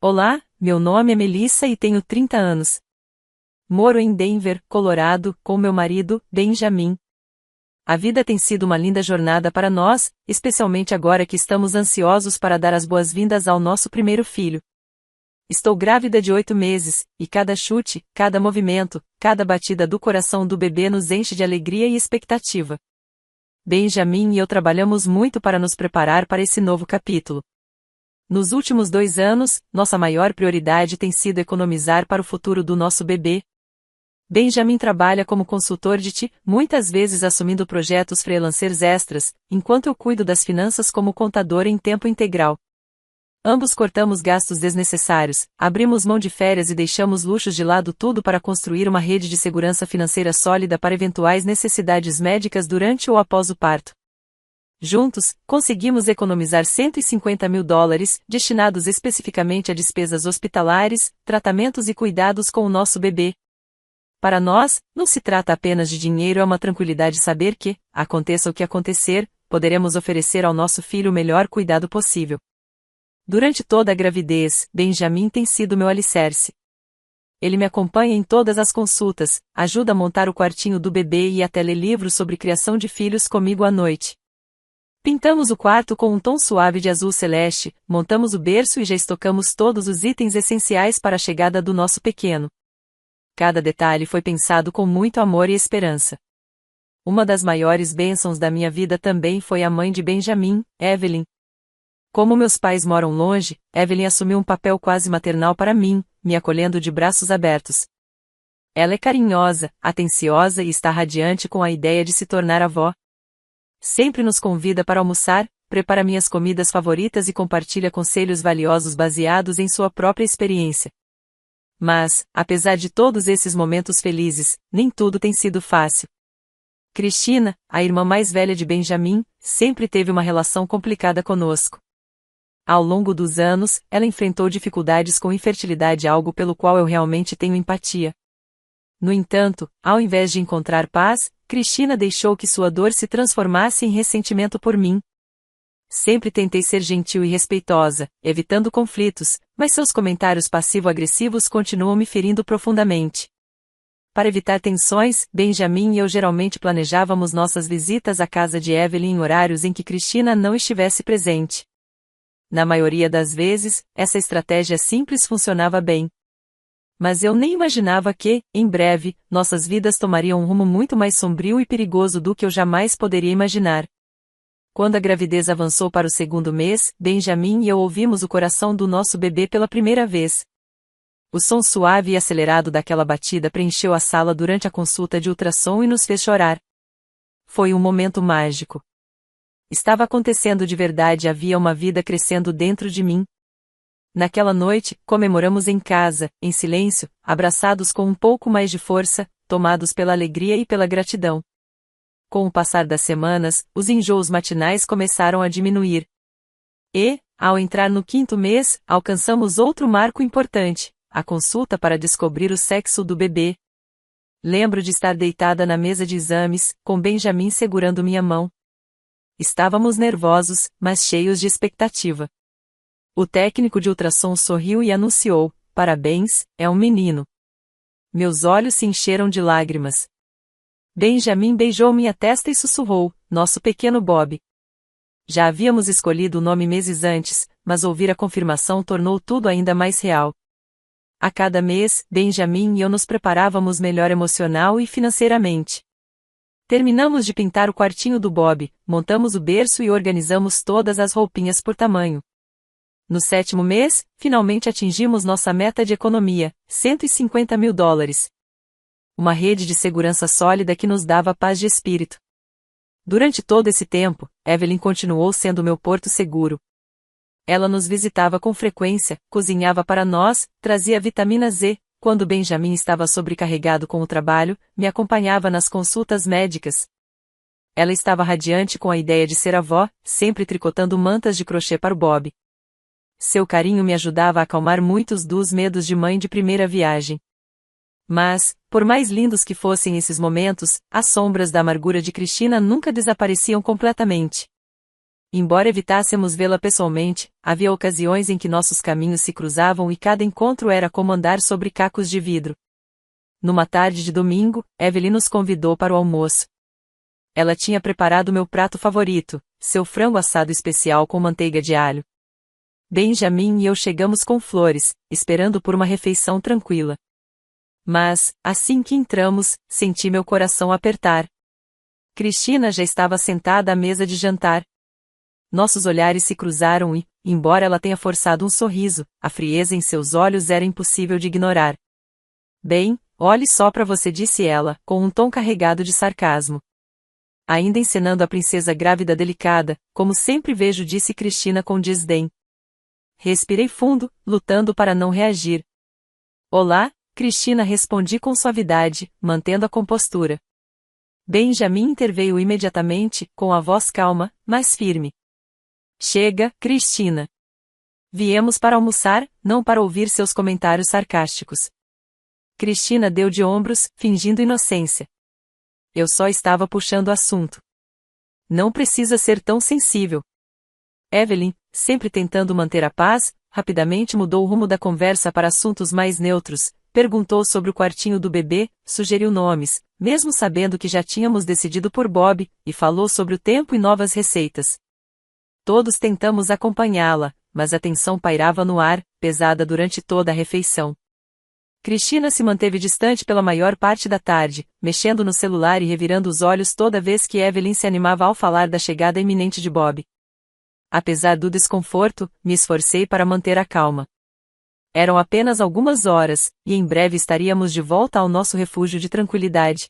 Olá, meu nome é Melissa e tenho 30 anos. Moro em Denver, Colorado, com meu marido, Benjamin. A vida tem sido uma linda jornada para nós, especialmente agora que estamos ansiosos para dar as boas-vindas ao nosso primeiro filho. Estou grávida de 8 meses, e cada chute, cada movimento, cada batida do coração do bebê nos enche de alegria e expectativa. Benjamin e eu trabalhamos muito para nos preparar para esse novo capítulo. Nos últimos 2 anos, nossa maior prioridade tem sido economizar para o futuro do nosso bebê. Benjamin trabalha como consultor de TI, muitas vezes assumindo projetos freelancers extras, enquanto eu cuido das finanças como contador em tempo integral. Ambos cortamos gastos desnecessários, abrimos mão de férias e deixamos luxos de lado tudo para construir uma rede de segurança financeira sólida para eventuais necessidades médicas durante ou após o parto. Juntos, conseguimos economizar $150 mil, destinados especificamente a despesas hospitalares, tratamentos e cuidados com o nosso bebê. Para nós, não se trata apenas de dinheiro, é uma tranquilidade saber que, aconteça o que acontecer, poderemos oferecer ao nosso filho o melhor cuidado possível. Durante toda a gravidez, Benjamin tem sido meu alicerce. Ele me acompanha em todas as consultas, ajuda a montar o quartinho do bebê e até lê livros sobre criação de filhos comigo à noite. Pintamos o quarto com um tom suave de azul celeste, montamos o berço e já estocamos todos os itens essenciais para a chegada do nosso pequeno. Cada detalhe foi pensado com muito amor e esperança. Uma das maiores bênçãos da minha vida também foi a mãe de Benjamin, Evelyn. Como meus pais moram longe, Evelyn assumiu um papel quase maternal para mim, me acolhendo de braços abertos. Ela é carinhosa, atenciosa e está radiante com a ideia de se tornar avó. Sempre nos convida para almoçar, prepara minhas comidas favoritas e compartilha conselhos valiosos baseados em sua própria experiência. Mas, apesar de todos esses momentos felizes, nem tudo tem sido fácil. Cristina, a irmã mais velha de Benjamin, sempre teve uma relação complicada conosco. Ao longo dos anos, ela enfrentou dificuldades com infertilidade, algo pelo qual eu realmente tenho empatia. No entanto, ao invés de encontrar paz, Cristina deixou que sua dor se transformasse em ressentimento por mim. Sempre tentei ser gentil e respeitosa, evitando conflitos, mas seus comentários passivo-agressivos continuam me ferindo profundamente. Para evitar tensões, Benjamin e eu geralmente planejávamos nossas visitas à casa de Evelyn em horários em que Cristina não estivesse presente. Na maioria das vezes, essa estratégia simples funcionava bem. Mas eu nem imaginava que, em breve, nossas vidas tomariam um rumo muito mais sombrio e perigoso do que eu jamais poderia imaginar. Quando a gravidez avançou para o 2º mês, Benjamin e eu ouvimos o coração do nosso bebê pela primeira vez. O som suave e acelerado daquela batida preencheu a sala durante a consulta de ultrassom e nos fez chorar. Foi um momento mágico. Estava acontecendo de verdade, havia uma vida crescendo dentro de mim. Naquela noite, comemoramos em casa, em silêncio, abraçados com um pouco mais de força, tomados pela alegria e pela gratidão. Com o passar das semanas, os enjoos matinais começaram a diminuir. E, ao entrar no 5º mês, alcançamos outro marco importante, a consulta para descobrir o sexo do bebê. Lembro de estar deitada na mesa de exames, com Benjamin segurando minha mão. Estávamos nervosos, mas cheios de expectativa. O técnico de ultrassom sorriu e anunciou: "Parabéns, é um menino." Meus olhos se encheram de lágrimas. Benjamin beijou minha testa e sussurrou: "Nosso pequeno Bob." Já havíamos escolhido o nome meses antes, mas ouvir a confirmação tornou tudo ainda mais real. A cada mês, Benjamin e eu nos preparávamos melhor emocional e financeiramente. Terminamos de pintar o quartinho do Bob, montamos o berço e organizamos todas as roupinhas por tamanho. No 7º mês, finalmente atingimos nossa meta de economia, $150 mil. Uma rede de segurança sólida que nos dava paz de espírito. Durante todo esse tempo, Evelyn continuou sendo meu porto seguro. Ela nos visitava com frequência, cozinhava para nós, trazia vitamina Z, quando Benjamin estava sobrecarregado com o trabalho, me acompanhava nas consultas médicas. Ela estava radiante com a ideia de ser avó, sempre tricotando mantas de crochê para o Bob. Seu carinho me ajudava a acalmar muitos dos medos de mãe de primeira viagem. Mas, por mais lindos que fossem esses momentos, as sombras da amargura de Cristina nunca desapareciam completamente. Embora evitássemos vê-la pessoalmente, havia ocasiões em que nossos caminhos se cruzavam e cada encontro era como andar sobre cacos de vidro. Numa tarde de domingo, Evelyn nos convidou para o almoço. Ela tinha preparado meu prato favorito, seu frango assado especial com manteiga de alho. Benjamin e eu chegamos com flores, esperando por uma refeição tranquila. Mas, assim que entramos, senti meu coração apertar. Cristina já estava sentada à mesa de jantar. Nossos olhares se cruzaram e, embora ela tenha forçado um sorriso, a frieza em seus olhos era impossível de ignorar. Bem, olhe só para você, disse ela, com um tom carregado de sarcasmo. Ainda encenando a princesa grávida delicada, como sempre vejo, disse Cristina com desdém. Respirei fundo, lutando para não reagir. Olá, Cristina, respondi com suavidade, mantendo a compostura. Benjamin interveio imediatamente, com a voz calma, mas firme. Chega, Cristina. Viemos para almoçar, não para ouvir seus comentários sarcásticos. Cristina deu de ombros, fingindo inocência. Eu só estava puxando o assunto. Não precisa ser tão sensível. Evelyn, sempre tentando manter a paz, rapidamente mudou o rumo da conversa para assuntos mais neutros, perguntou sobre o quartinho do bebê, sugeriu nomes, mesmo sabendo que já tínhamos decidido por Bob, e falou sobre o tempo e novas receitas. Todos tentamos acompanhá-la, mas a tensão pairava no ar, pesada durante toda a refeição. Cristina se manteve distante pela maior parte da tarde, mexendo no celular e revirando os olhos toda vez que Evelyn se animava ao falar da chegada iminente de Bob. Apesar do desconforto, me esforcei para manter a calma. Eram apenas algumas horas, e em breve estaríamos de volta ao nosso refúgio de tranquilidade.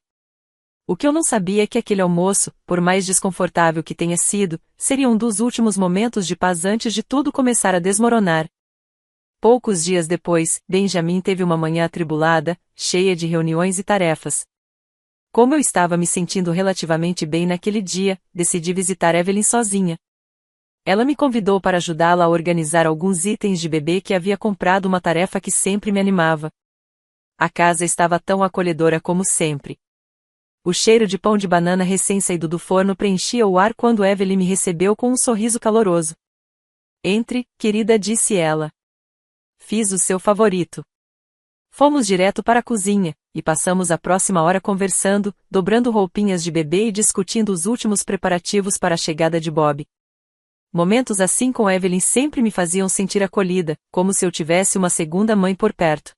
O que eu não sabia é que aquele almoço, por mais desconfortável que tenha sido, seria um dos últimos momentos de paz antes de tudo começar a desmoronar. Poucos dias depois, Benjamin teve uma manhã atribulada, cheia de reuniões e tarefas. Como eu estava me sentindo relativamente bem naquele dia, decidi visitar Evelyn sozinha. Ela me convidou para ajudá-la a organizar alguns itens de bebê que havia comprado, uma tarefa que sempre me animava. A casa estava tão acolhedora como sempre. O cheiro de pão de banana recém-saído do forno preenchia o ar quando Evelyn me recebeu com um sorriso caloroso. Entre, querida, disse ela. Fiz o seu favorito. Fomos direto para a cozinha, e passamos a próxima hora conversando, dobrando roupinhas de bebê e discutindo os últimos preparativos para a chegada de Bob. Momentos assim com Evelyn sempre me faziam sentir acolhida, como se eu tivesse uma segunda mãe por perto.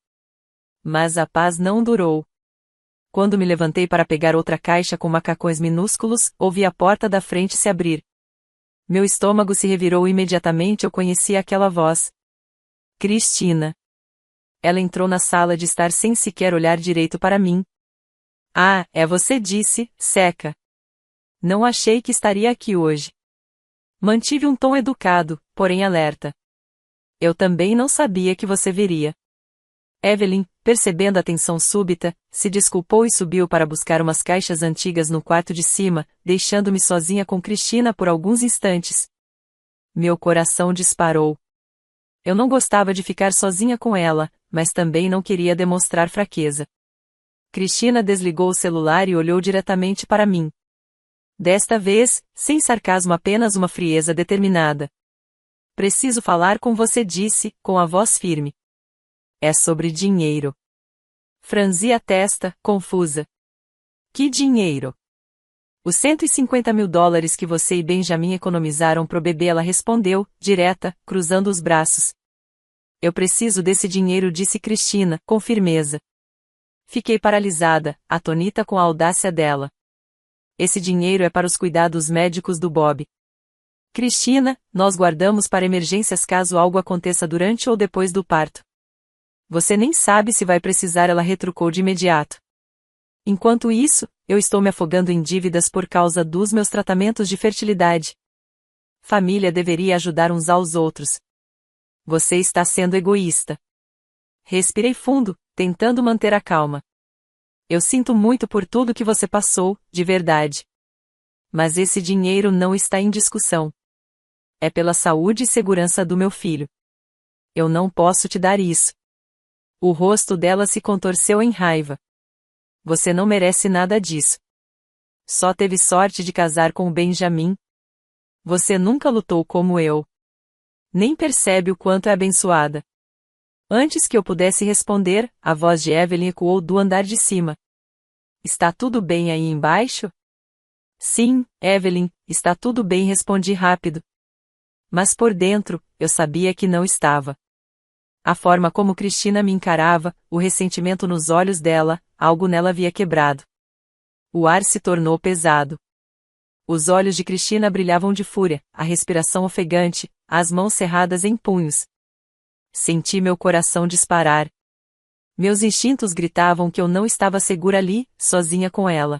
Mas a paz não durou. Quando me levantei para pegar outra caixa com macacões minúsculos, ouvi a porta da frente se abrir. Meu estômago se revirou e imediatamente eu conheci aquela voz. Cristina. Ela entrou na sala de estar sem sequer olhar direito para mim. Ah, é você, disse, seca. Não achei que estaria aqui hoje. Mantive um tom educado, porém alerta. Eu também não sabia que você viria. Evelyn, percebendo a tensão súbita, se desculpou e subiu para buscar umas caixas antigas no quarto de cima, deixando-me sozinha com Cristina por alguns instantes. Meu coração disparou. Eu não gostava de ficar sozinha com ela, mas também não queria demonstrar fraqueza. Cristina desligou o celular e olhou diretamente para mim. Desta vez, sem sarcasmo, apenas uma frieza determinada. Preciso falar com você, disse, com a voz firme. É sobre dinheiro. Franzi a testa, confusa. Que dinheiro? Os $150.000 que você e Benjamin economizaram pro bebê, ela respondeu, direta, cruzando os braços. Eu preciso desse dinheiro, disse Cristina, com firmeza. Fiquei paralisada, atônita com a audácia dela. Esse dinheiro é para os cuidados médicos do Bob. Cristina, nós guardamos para emergências caso algo aconteça durante ou depois do parto. Você nem sabe se vai precisar, ela retrucou de imediato. Enquanto isso, eu estou me afogando em dívidas por causa dos meus tratamentos de fertilidade. Família deveria ajudar uns aos outros. Você está sendo egoísta. Respirei fundo, tentando manter a calma. Eu sinto muito por tudo que você passou, de verdade. Mas esse dinheiro não está em discussão. É pela saúde e segurança do meu filho. Eu não posso te dar isso. O rosto dela se contorceu em raiva. Você não merece nada disso. Só teve sorte de casar com o Benjamin. Você nunca lutou como eu. Nem percebe o quanto é abençoada. Antes que eu pudesse responder, a voz de Evelyn ecoou do andar de cima. Está tudo bem aí embaixo? Sim, Evelyn, está tudo bem, respondi rápido. Mas por dentro, eu sabia que não estava. A forma como Cristina me encarava, o ressentimento nos olhos dela, algo nela havia quebrado. O ar se tornou pesado. Os olhos de Cristina brilhavam de fúria, a respiração ofegante, as mãos cerradas em punhos. Senti meu coração disparar. Meus instintos gritavam que eu não estava segura ali, sozinha com ela.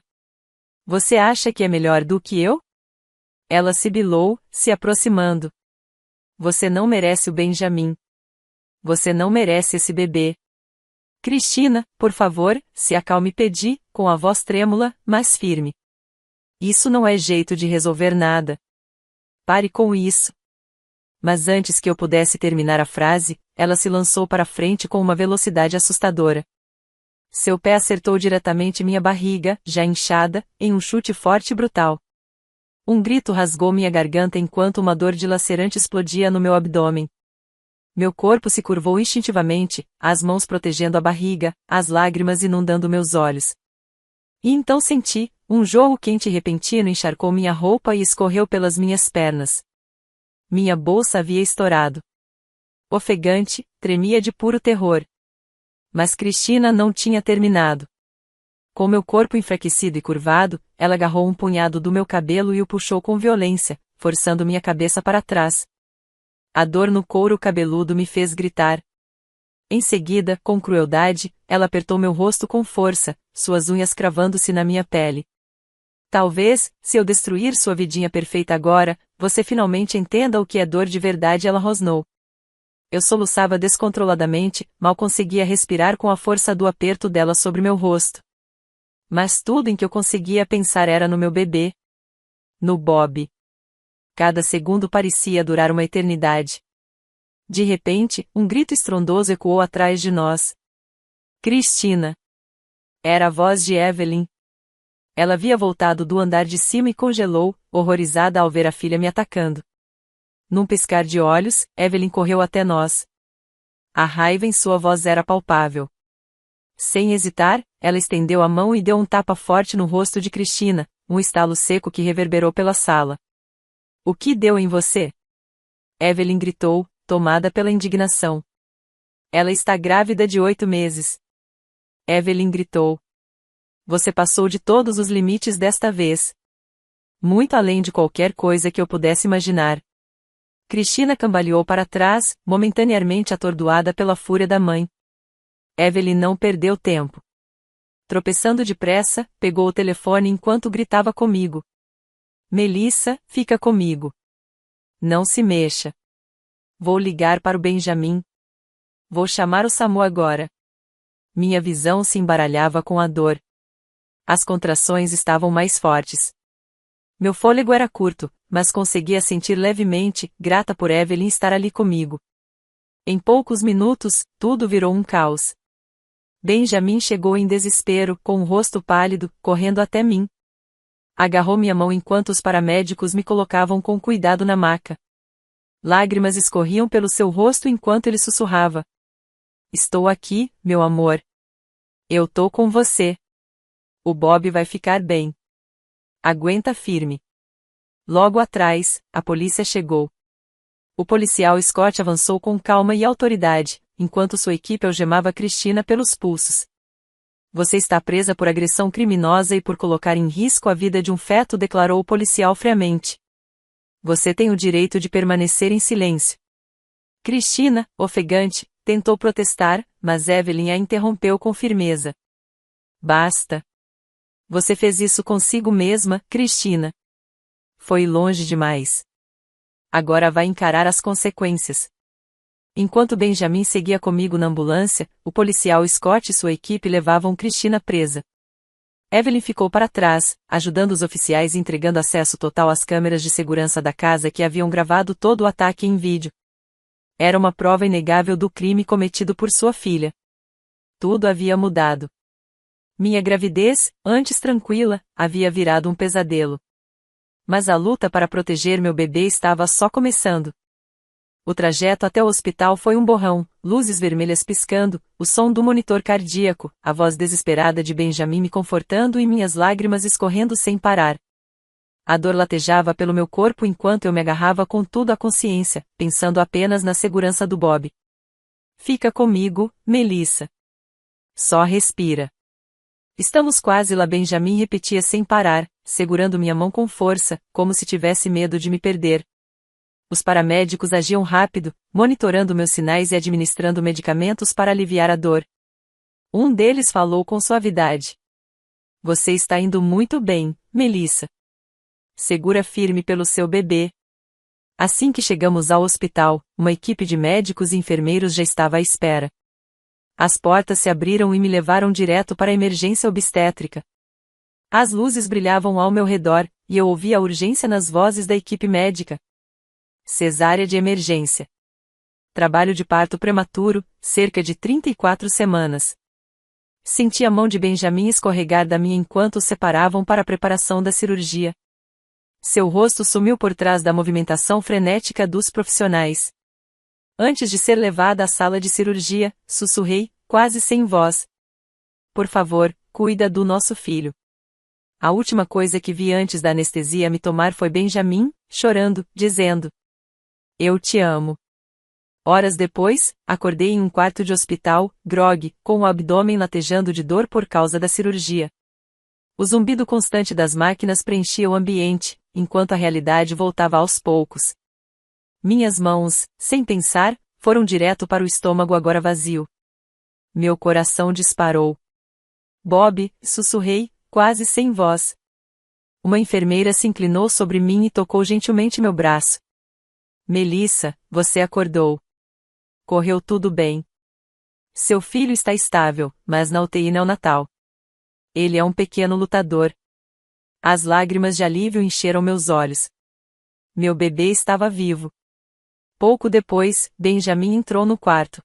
Você acha que é melhor do que eu? Ela sibilou, se aproximando. Você não merece o Benjamin. Você não merece esse bebê. Cristina, por favor, se acalme, pedi, com a voz trêmula, mas firme. Isso não é jeito de resolver nada. Pare com isso. Mas antes que eu pudesse terminar a frase, ela se lançou para frente com uma velocidade assustadora. Seu pé acertou diretamente minha barriga, já inchada, em um chute forte e brutal. Um grito rasgou minha garganta enquanto uma dor dilacerante explodia no meu abdômen. Meu corpo se curvou instintivamente, as mãos protegendo a barriga, as lágrimas inundando meus olhos. E então senti, um jorro quente e repentino encharcou minha roupa e escorreu pelas minhas pernas. Minha bolsa havia estourado. Ofegante, tremia de puro terror. Mas Cristina não tinha terminado. Com meu corpo enfraquecido e curvado, ela agarrou um punhado do meu cabelo e o puxou com violência, forçando minha cabeça para trás. A dor no couro cabeludo me fez gritar. Em seguida, com crueldade, ela apertou meu rosto com força, suas unhas cravando-se na minha pele. Talvez, se eu destruir sua vidinha perfeita agora, você finalmente entenda o que é dor de verdade, ela rosnou. Eu soluçava descontroladamente, mal conseguia respirar com a força do aperto dela sobre meu rosto. Mas tudo em que eu conseguia pensar era no meu bebê. No Bob. Cada segundo parecia durar uma eternidade. De repente, um grito estrondoso ecoou atrás de nós. Cristina! Era a voz de Evelyn. Ela havia voltado do andar de cima e congelou, horrorizada ao ver a filha me atacando. Num piscar de olhos, Evelyn correu até nós. A raiva em sua voz era palpável. Sem hesitar, ela estendeu a mão e deu um tapa forte no rosto de Cristina, um estalo seco que reverberou pela sala. O que deu em você? Evelyn gritou, tomada pela indignação. Ela está grávida de 8 meses. Evelyn gritou. Você passou de todos os limites desta vez. Muito além de qualquer coisa que eu pudesse imaginar. Cristina cambaleou para trás, momentaneamente atordoada pela fúria da mãe. Evelyn não perdeu tempo. Tropeçando depressa, pegou o telefone enquanto gritava comigo. Melissa, fica comigo. Não se mexa. Vou ligar para o Benjamin. Vou chamar o SAMU agora. Minha visão se embaralhava com a dor. As contrações estavam mais fortes. Meu fôlego era curto, mas conseguia sentir levemente, grata por Evelyn estar ali comigo. Em poucos minutos, tudo virou um caos. Benjamin chegou em desespero, com o rosto pálido, correndo até mim. Agarrou minha mão enquanto os paramédicos me colocavam com cuidado na maca. Lágrimas escorriam pelo seu rosto enquanto ele sussurrava. Estou aqui, meu amor. Eu tô com você. O Bob vai ficar bem. Aguenta firme. Logo atrás, a polícia chegou. O policial Scott avançou com calma e autoridade, enquanto sua equipe algemava Cristina pelos pulsos. Você está presa por agressão criminosa e por colocar em risco a vida de um feto, declarou o policial friamente. Você tem o direito de permanecer em silêncio. Cristina, ofegante, tentou protestar, mas Evelyn a interrompeu com firmeza. Basta. Você fez isso consigo mesma, Cristina. Foi longe demais. Agora vai encarar as consequências. Enquanto Benjamin seguia comigo na ambulância, o policial Scott e sua equipe levavam Cristina presa. Evelyn ficou para trás, ajudando os oficiais e entregando acesso total às câmeras de segurança da casa que haviam gravado todo o ataque em vídeo. Era uma prova inegável do crime cometido por sua filha. Tudo havia mudado. Minha gravidez, antes tranquila, havia virado um pesadelo. Mas a luta para proteger meu bebê estava só começando. O trajeto até o hospital foi um borrão, luzes vermelhas piscando, o som do monitor cardíaco, a voz desesperada de Benjamin me confortando e minhas lágrimas escorrendo sem parar. A dor latejava pelo meu corpo enquanto eu me agarrava com tudo à consciência, pensando apenas na segurança do Bob. Fica comigo, Melissa. Só respira. Estamos quase lá, Benjamin repetia sem parar, segurando minha mão com força, como se tivesse medo de me perder. Os paramédicos agiam rápido, monitorando meus sinais e administrando medicamentos para aliviar a dor. Um deles falou com suavidade. Você está indo muito bem, Melissa. Segura firme pelo seu bebê. Assim que chegamos ao hospital, uma equipe de médicos e enfermeiros já estava à espera. As portas se abriram e me levaram direto para a emergência obstétrica. As luzes brilhavam ao meu redor, e eu ouvia a urgência nas vozes da equipe médica. Cesárea de emergência. Trabalho de parto prematuro, cerca de 34 semanas. Senti a mão de Benjamin escorregar da minha enquanto os separavam para a preparação da cirurgia. Seu rosto sumiu por trás da movimentação frenética dos profissionais. Antes de ser levada à sala de cirurgia, sussurrei, quase sem voz. Por favor, cuida do nosso filho. A última coisa que vi antes da anestesia me tomar foi Benjamin, chorando, dizendo: Eu te amo. Horas depois, acordei em um quarto de hospital, grogue, com o abdômen latejando de dor por causa da cirurgia. O zumbido constante das máquinas preenchia o ambiente, enquanto a realidade voltava aos poucos. Minhas mãos, sem pensar, foram direto para o estômago agora vazio. Meu coração disparou. Bob, sussurrei, quase sem voz. Uma enfermeira se inclinou sobre mim e tocou gentilmente meu braço. Melissa, você acordou. Correu tudo bem. Seu filho está estável, mas na UTI neonatal. Ele é um pequeno lutador. As lágrimas de alívio encheram meus olhos. Meu bebê estava vivo. Pouco depois, Benjamin entrou no quarto.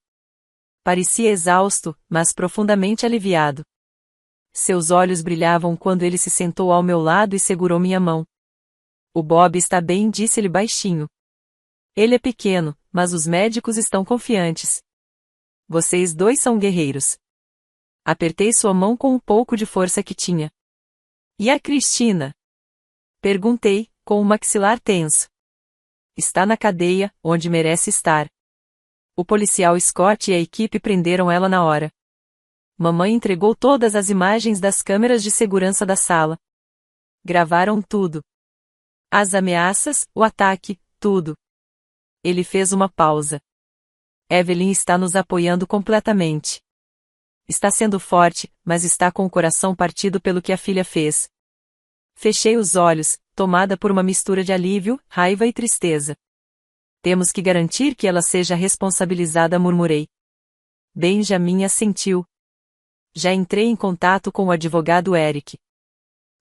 Parecia exausto, mas profundamente aliviado. Seus olhos brilhavam quando ele se sentou ao meu lado e segurou minha mão. O Bob está bem, disse-lhe baixinho. Ele é pequeno, mas os médicos estão confiantes. Vocês dois são guerreiros. Apertei sua mão com um pouco de força que tinha. E a Cristina? Perguntei, com o maxilar tenso. Está na cadeia, onde merece estar. O policial Scott e a equipe prenderam ela na hora. Mamãe entregou todas as imagens das câmeras de segurança da sala. Gravaram tudo. As ameaças, o ataque, tudo. Ele fez uma pausa. Evelyn está nos apoiando completamente. Está sendo forte, mas está com o coração partido pelo que a filha fez. Fechei os olhos, tomada por uma mistura de alívio, raiva e tristeza. Temos que garantir que ela seja responsabilizada, murmurei. Benjamin assentiu. Já entrei em contato com o advogado Eric.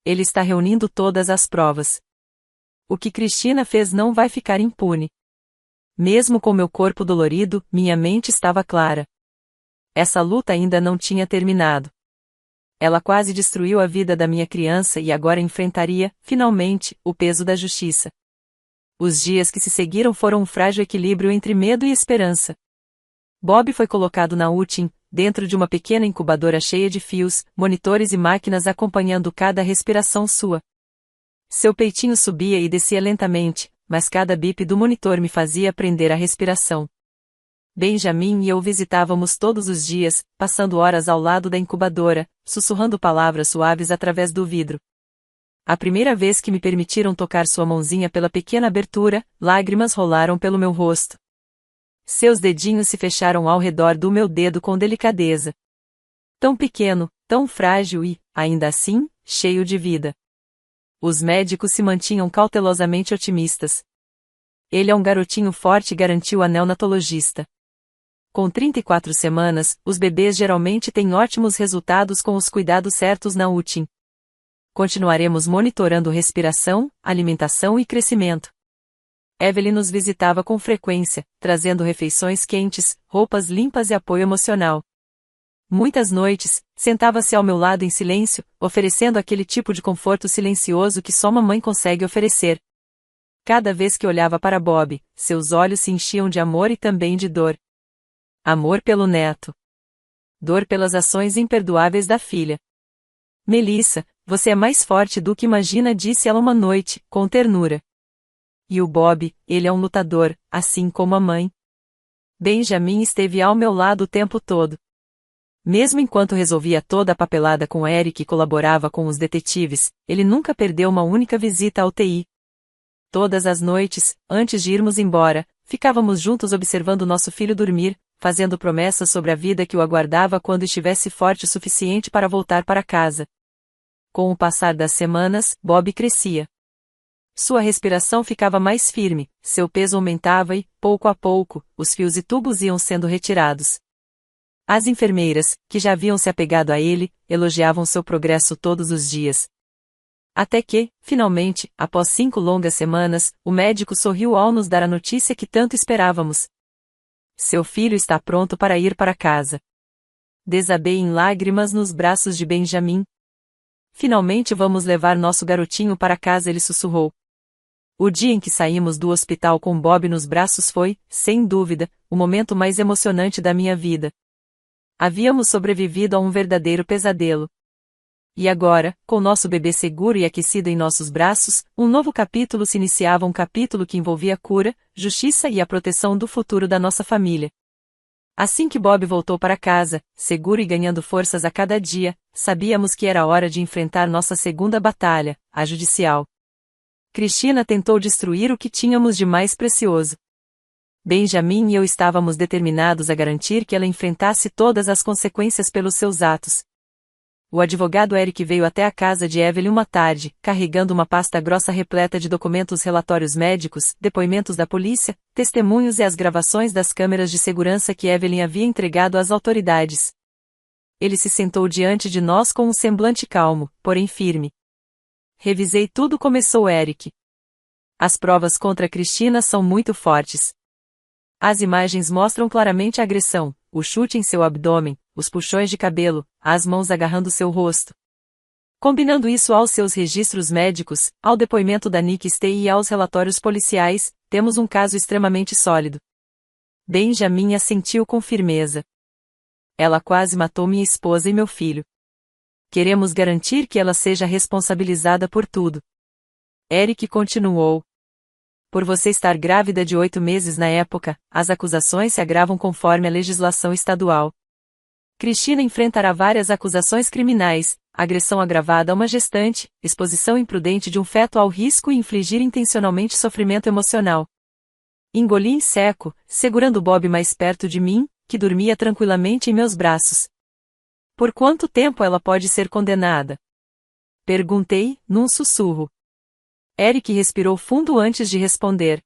Ele está reunindo todas as provas. O que Cristina fez não vai ficar impune. Mesmo com meu corpo dolorido, minha mente estava clara. Essa luta ainda não tinha terminado. Ela quase destruiu a vida da minha criança e agora enfrentaria, finalmente, o peso da justiça. Os dias que se seguiram foram um frágil equilíbrio entre medo e esperança. Bob foi colocado na UTI, dentro de uma pequena incubadora cheia de fios, monitores e máquinas acompanhando cada respiração sua. Seu peitinho subia e descia lentamente, mas cada bip do monitor me fazia prender a respiração. Benjamin e eu visitávamos todos os dias, passando horas ao lado da incubadora, sussurrando palavras suaves através do vidro. A primeira vez que me permitiram tocar sua mãozinha pela pequena abertura, lágrimas rolaram pelo meu rosto. Seus dedinhos se fecharam ao redor do meu dedo com delicadeza. Tão pequeno, tão frágil e, ainda assim, cheio de vida. Os médicos se mantinham cautelosamente otimistas. Ele é um garotinho forte, garantiu a neonatologista. Com 34 semanas, os bebês geralmente têm ótimos resultados com os cuidados certos na UTI. Continuaremos monitorando respiração, alimentação e crescimento. Evelyn nos visitava com frequência, trazendo refeições quentes, roupas limpas e apoio emocional. Muitas noites, sentava-se ao meu lado em silêncio, oferecendo aquele tipo de conforto silencioso que só mamãe consegue oferecer. Cada vez que olhava para Bob, seus olhos se enchiam de amor e também de dor. Amor pelo neto. Dor pelas ações imperdoáveis da filha. Melissa, você é mais forte do que imagina, disse ela uma noite, com ternura. E o Bob, ele é um lutador, assim como a mãe. Benjamin esteve ao meu lado o tempo todo. Mesmo enquanto resolvia toda a papelada com Eric e colaborava com os detetives, ele nunca perdeu uma única visita à UTI. Todas as noites, antes de irmos embora, ficávamos juntos observando nosso filho dormir, fazendo promessas sobre a vida que o aguardava quando estivesse forte o suficiente para voltar para casa. Com o passar das semanas, Bob crescia. Sua respiração ficava mais firme, seu peso aumentava e, pouco a pouco, os fios e tubos iam sendo retirados. As enfermeiras, que já haviam se apegado a ele, elogiavam seu progresso todos os dias. Até que, finalmente, após 5 longas semanas, o médico sorriu ao nos dar a notícia que tanto esperávamos. Seu filho está pronto para ir para casa. Desabei em lágrimas nos braços de Benjamin. Finalmente vamos levar nosso garotinho para casa, ele sussurrou. O dia em que saímos do hospital com Bob nos braços foi, sem dúvida, o momento mais emocionante da minha vida. Havíamos sobrevivido a um verdadeiro pesadelo. E agora, com nosso bebê seguro e aquecido em nossos braços, um novo capítulo se iniciava, um capítulo que envolvia a cura, justiça e a proteção do futuro da nossa família. Assim que Bob voltou para casa, seguro e ganhando forças a cada dia, sabíamos que era hora de enfrentar nossa segunda batalha, a judicial. Cristina tentou destruir o que tínhamos de mais precioso. Benjamin e eu estávamos determinados a garantir que ela enfrentasse todas as consequências pelos seus atos. O advogado Eric veio até a casa de Evelyn uma tarde, carregando uma pasta grossa repleta de documentos, relatórios médicos, depoimentos da polícia, testemunhos e as gravações das câmeras de segurança que Evelyn havia entregado às autoridades. Ele se sentou diante de nós com um semblante calmo, porém firme. Revisei tudo, começou Eric. As provas contra Cristina são muito fortes. As imagens mostram claramente a agressão, o chute em seu abdômen, os puxões de cabelo, as mãos agarrando seu rosto. Combinando isso aos seus registros médicos, ao depoimento da Nick Stay e aos relatórios policiais, temos um caso extremamente sólido. Benjamin assentiu com firmeza. Ela quase matou minha esposa e meu filho. Queremos garantir que ela seja responsabilizada por tudo. Eric continuou. Por você estar grávida de 8 meses na época, as acusações se agravam conforme a legislação estadual. Cristina enfrentará várias acusações criminais, agressão agravada a uma gestante, exposição imprudente de um feto ao risco e infligir intencionalmente sofrimento emocional. Engoli em seco, segurando Bob mais perto de mim, que dormia tranquilamente em meus braços. Por quanto tempo ela pode ser condenada? Perguntei, num sussurro. Eric respirou fundo antes de responder.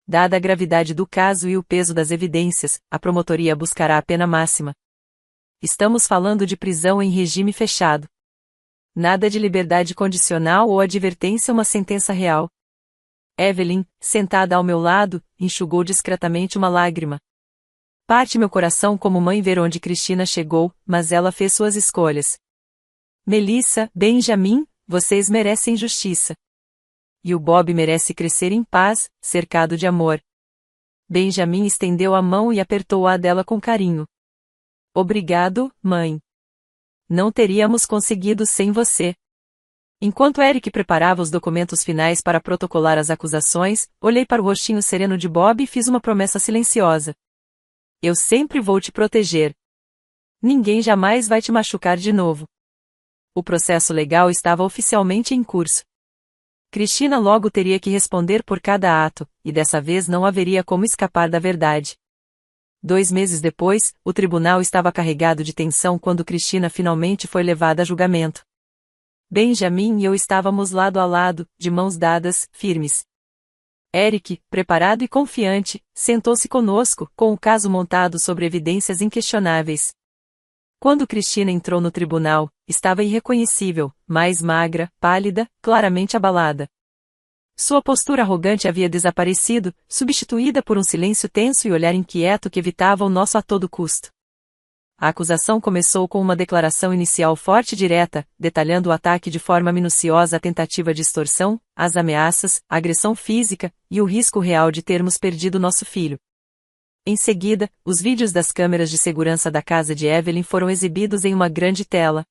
Dada a gravidade do caso e o peso das evidências, a promotoria buscará a pena máxima. Estamos falando de prisão em regime fechado. Nada de liberdade condicional ou advertência, uma sentença real. Evelyn, sentada ao meu lado, enxugou discretamente uma lágrima. Parte meu coração como mãe ver onde Cristina chegou, mas ela fez suas escolhas. Melissa, Benjamin, vocês merecem justiça. E o Bob merece crescer em paz, cercado de amor. Benjamin estendeu a mão e apertou-a dela com carinho. Obrigado, mãe. Não teríamos conseguido sem você. Enquanto Eric preparava os documentos finais para protocolar as acusações, olhei para o rostinho sereno de Bob e fiz uma promessa silenciosa. Eu sempre vou te proteger. Ninguém jamais vai te machucar de novo. O processo legal estava oficialmente em curso. Cristina logo teria que responder por cada ato, e dessa vez não haveria como escapar da verdade. 2 meses depois, o tribunal estava carregado de tensão quando Cristina finalmente foi levada a julgamento. Benjamin e eu estávamos lado a lado, de mãos dadas, firmes. Eric, preparado e confiante, sentou-se conosco, com o caso montado sobre evidências inquestionáveis. Quando Cristina entrou no tribunal, estava irreconhecível, mais magra, pálida, claramente abalada. Sua postura arrogante havia desaparecido, substituída por um silêncio tenso e olhar inquieto que evitava o nosso a todo custo. A acusação começou com uma declaração inicial forte e direta, detalhando o ataque de forma minuciosa, a tentativa de extorsão, as ameaças, a agressão física e o risco real de termos perdido nosso filho. Em seguida, os vídeos das câmeras de segurança da casa de Evelyn foram exibidos em uma grande tela.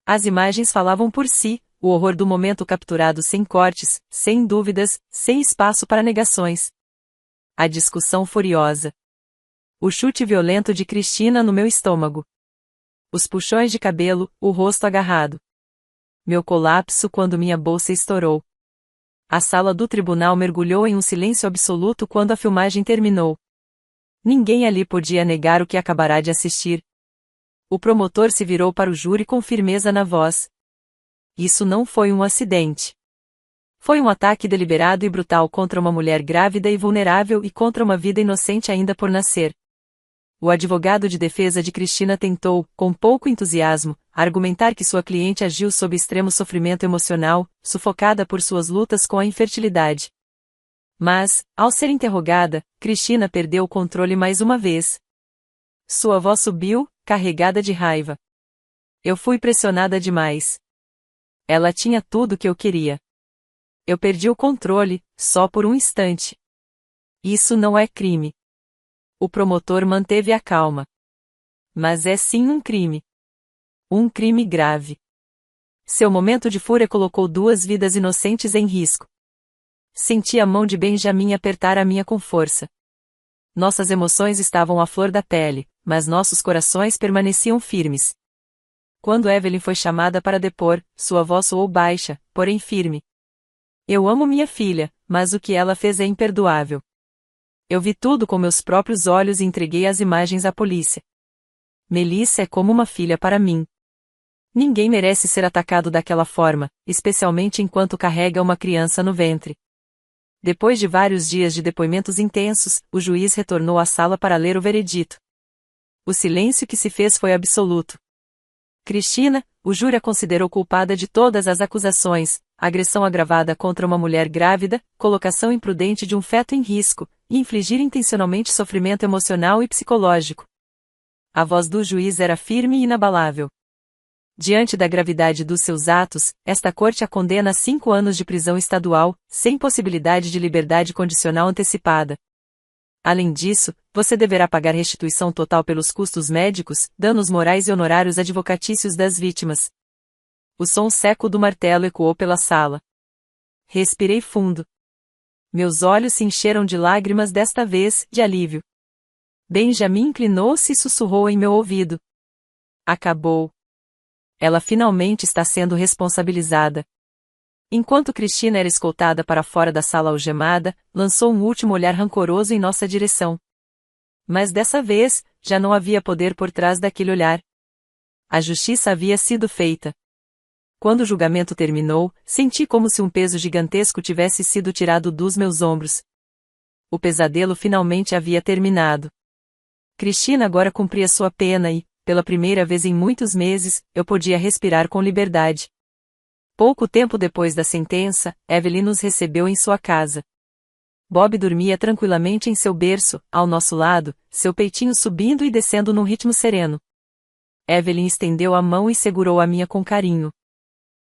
As imagens falavam por si, o horror do momento capturado sem cortes, sem dúvidas, sem espaço para negações. A discussão furiosa. O chute violento de Cristina no meu estômago. Os puxões de cabelo, o rosto agarrado. Meu colapso quando minha bolsa estourou. A sala do tribunal mergulhou em um silêncio absoluto quando a filmagem terminou. Ninguém ali podia negar o que acabará de assistir. O promotor se virou para o júri com firmeza na voz. Isso não foi um acidente. Foi um ataque deliberado e brutal contra uma mulher grávida e vulnerável e contra uma vida inocente ainda por nascer. O advogado de defesa de Cristina tentou, com pouco entusiasmo, argumentar que sua cliente agiu sob extremo sofrimento emocional, sufocada por suas lutas com a infertilidade. Mas, ao ser interrogada, Cristina perdeu o controle mais uma vez. Sua voz subiu, carregada de raiva. Eu fui pressionada demais. Ela tinha tudo o que eu queria. Eu perdi o controle, só por um instante. Isso não é crime. O promotor manteve a calma. Mas é sim um crime. Um crime grave. Seu momento de fúria colocou duas vidas inocentes em risco. Senti a mão de Benjamin apertar a minha com força. Nossas emoções estavam à flor da pele, mas nossos corações permaneciam firmes. Quando Evelyn foi chamada para depor, sua voz soou baixa, porém firme. Eu amo minha filha, mas o que ela fez é imperdoável. Eu vi tudo com meus próprios olhos e entreguei as imagens à polícia. Melissa é como uma filha para mim. Ninguém merece ser atacado daquela forma, especialmente enquanto carrega uma criança no ventre. Depois de vários dias de depoimentos intensos, o juiz retornou à sala para ler o veredito. O silêncio que se fez foi absoluto. Cristina, o júri a considerou culpada de todas as acusações: agressão agravada contra uma mulher grávida, colocação imprudente de um feto em risco, e infligir intencionalmente sofrimento emocional e psicológico. A voz do juiz era firme e inabalável. Diante da gravidade dos seus atos, esta corte a condena a 5 anos de prisão estadual, sem possibilidade de liberdade condicional antecipada. Além disso, você deverá pagar restituição total pelos custos médicos, danos morais e honorários advocatícios das vítimas. O som seco do martelo ecoou pela sala. Respirei fundo. Meus olhos se encheram de lágrimas, desta vez, de alívio. Benjamin inclinou-se e sussurrou em meu ouvido. Acabou. Ela finalmente está sendo responsabilizada. Enquanto Cristina era escoltada para fora da sala algemada, lançou um último olhar rancoroso em nossa direção. Mas dessa vez, já não havia poder por trás daquele olhar. A justiça havia sido feita. Quando o julgamento terminou, senti como se um peso gigantesco tivesse sido tirado dos meus ombros. O pesadelo finalmente havia terminado. Cristina agora cumpria sua pena e, pela primeira vez em muitos meses, eu podia respirar com liberdade. Pouco tempo depois da sentença, Evelyn nos recebeu em sua casa. Bob dormia tranquilamente em seu berço, ao nosso lado, seu peitinho subindo e descendo num ritmo sereno. Evelyn estendeu a mão e segurou a minha com carinho.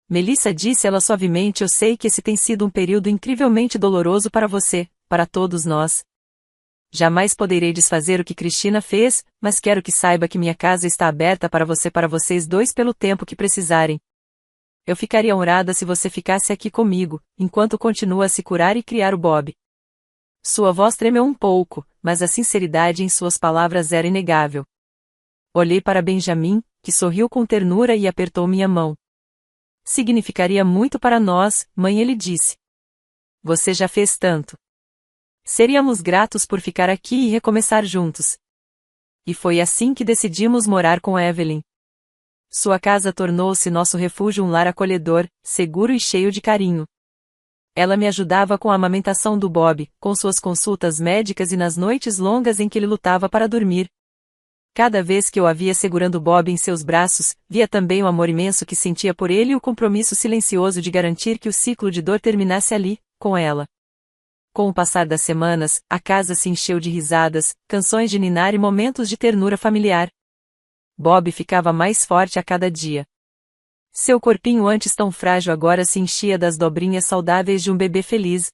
Melissa, disse ela suavemente, eu sei que esse tem sido um período incrivelmente doloroso para você, para todos nós. Jamais poderei desfazer o que Cristina fez, mas quero que saiba que minha casa está aberta para vocês dois pelo tempo que precisarem. Eu ficaria honrada se você ficasse aqui comigo, enquanto continua a se curar e criar o Bob. Sua voz tremeu um pouco, mas a sinceridade em suas palavras era inegável. Olhei para Benjamin, que sorriu com ternura e apertou minha mão. Significaria muito para nós, mãe, ele disse. Você já fez tanto. Seríamos gratos por ficar aqui e recomeçar juntos. E foi assim que decidimos morar com Evelyn. Sua casa tornou-se nosso refúgio, um lar acolhedor, seguro e cheio de carinho. Ela me ajudava com a amamentação do Bob, com suas consultas médicas e nas noites longas em que ele lutava para dormir. Cada vez que eu a via segurando Bob em seus braços, via também o amor imenso que sentia por ele e o compromisso silencioso de garantir que o ciclo de dor terminasse ali, com ela. Com o passar das semanas, a casa se encheu de risadas, canções de ninar e momentos de ternura familiar. Bob ficava mais forte a cada dia. Seu corpinho antes tão frágil agora se enchia das dobrinhas saudáveis de um bebê feliz.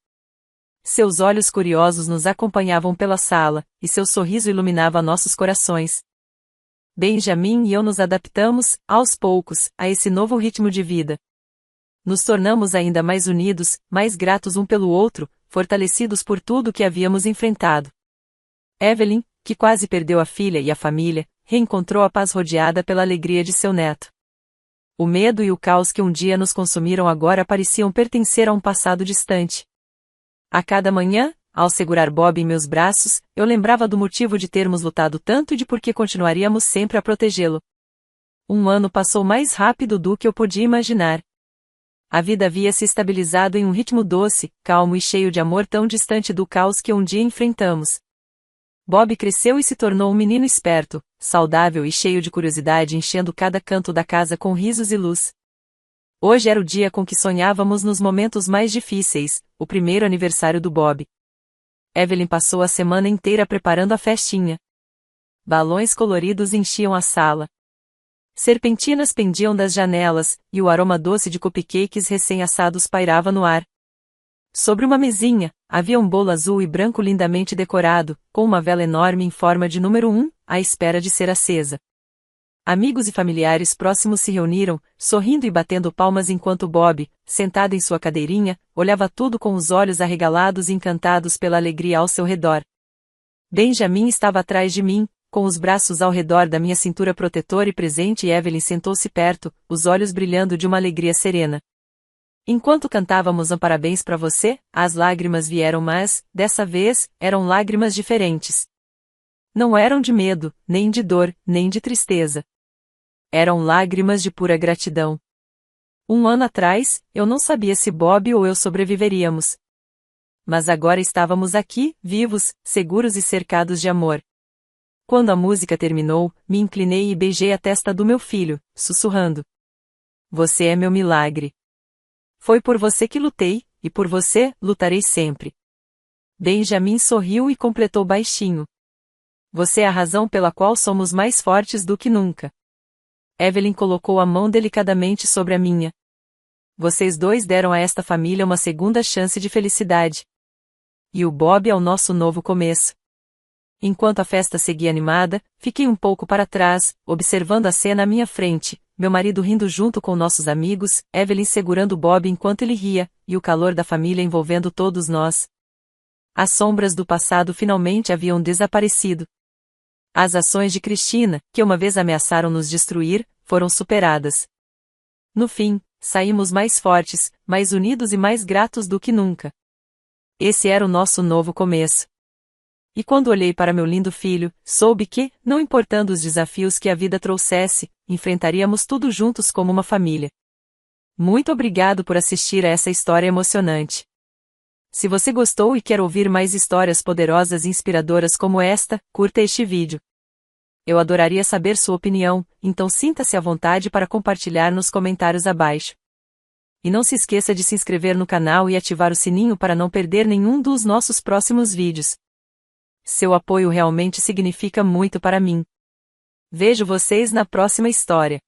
Seus olhos curiosos nos acompanhavam pela sala, e seu sorriso iluminava nossos corações. Benjamin e eu nos adaptamos, aos poucos, a esse novo ritmo de vida. Nos tornamos ainda mais unidos, mais gratos um pelo outro, fortalecidos por tudo que havíamos enfrentado. Evelyn, que quase perdeu a filha e a família, reencontrou a paz rodeada pela alegria de seu neto. O medo e o caos que um dia nos consumiram agora pareciam pertencer a um passado distante. A cada manhã, ao segurar Bob em meus braços, eu lembrava do motivo de termos lutado tanto e de por que continuaríamos sempre a protegê-lo. Um ano passou mais rápido do que eu podia imaginar. A vida havia se estabilizado em um ritmo doce, calmo e cheio de amor tão distante do caos que um dia enfrentamos. Bob cresceu e se tornou um menino esperto, saudável e cheio de curiosidade, enchendo cada canto da casa com risos e luz. Hoje era o dia com que sonhávamos nos momentos mais difíceis, o primeiro aniversário do Bob. Evelyn passou a semana inteira preparando a festinha. Balões coloridos enchiam a sala. Serpentinas pendiam das janelas, e o aroma doce de cupcakes recém-assados pairava no ar. Sobre uma mesinha, havia um bolo azul e branco lindamente decorado, com uma vela enorme em forma de número 1, à espera de ser acesa. Amigos e familiares próximos se reuniram, sorrindo e batendo palmas enquanto Bob, sentado em sua cadeirinha, olhava tudo com os olhos arregalados e encantados pela alegria ao seu redor. Benjamin estava atrás de mim, com os braços ao redor da minha cintura protetora e presente, e Evelyn sentou-se perto, os olhos brilhando de uma alegria serena. Enquanto cantávamos um parabéns para você, as lágrimas vieram, mas, dessa vez, eram lágrimas diferentes. Não eram de medo, nem de dor, nem de tristeza. Eram lágrimas de pura gratidão. Um ano atrás, eu não sabia se Bob ou eu sobreviveríamos. Mas agora estávamos aqui, vivos, seguros e cercados de amor. Quando a música terminou, me inclinei e beijei a testa do meu filho, sussurrando: "Você é meu milagre. Foi por você que lutei, e por você, lutarei sempre." Benjamin sorriu e completou baixinho: "Você é a razão pela qual somos mais fortes do que nunca." Evelyn colocou a mão delicadamente sobre a minha. "Vocês dois deram a esta família uma segunda chance de felicidade. E o Bob é o nosso novo começo." Enquanto a festa seguia animada, fiquei um pouco para trás, observando a cena à minha frente, meu marido rindo junto com nossos amigos, Evelyn segurando Bob enquanto ele ria, e o calor da família envolvendo todos nós. As sombras do passado finalmente haviam desaparecido. As ações de Cristina, que uma vez ameaçaram nos destruir, foram superadas. No fim, saímos mais fortes, mais unidos e mais gratos do que nunca. Esse era o nosso novo começo. E quando olhei para meu lindo filho, soube que, não importando os desafios que a vida trouxesse, enfrentaríamos tudo juntos como uma família. Muito obrigado por assistir a essa história emocionante. Se você gostou e quer ouvir mais histórias poderosas e inspiradoras como esta, curta este vídeo. Eu adoraria saber sua opinião, então sinta-se à vontade para compartilhar nos comentários abaixo. E não se esqueça de se inscrever no canal e ativar o sininho para não perder nenhum dos nossos próximos vídeos. Seu apoio realmente significa muito para mim. Vejo vocês na próxima história.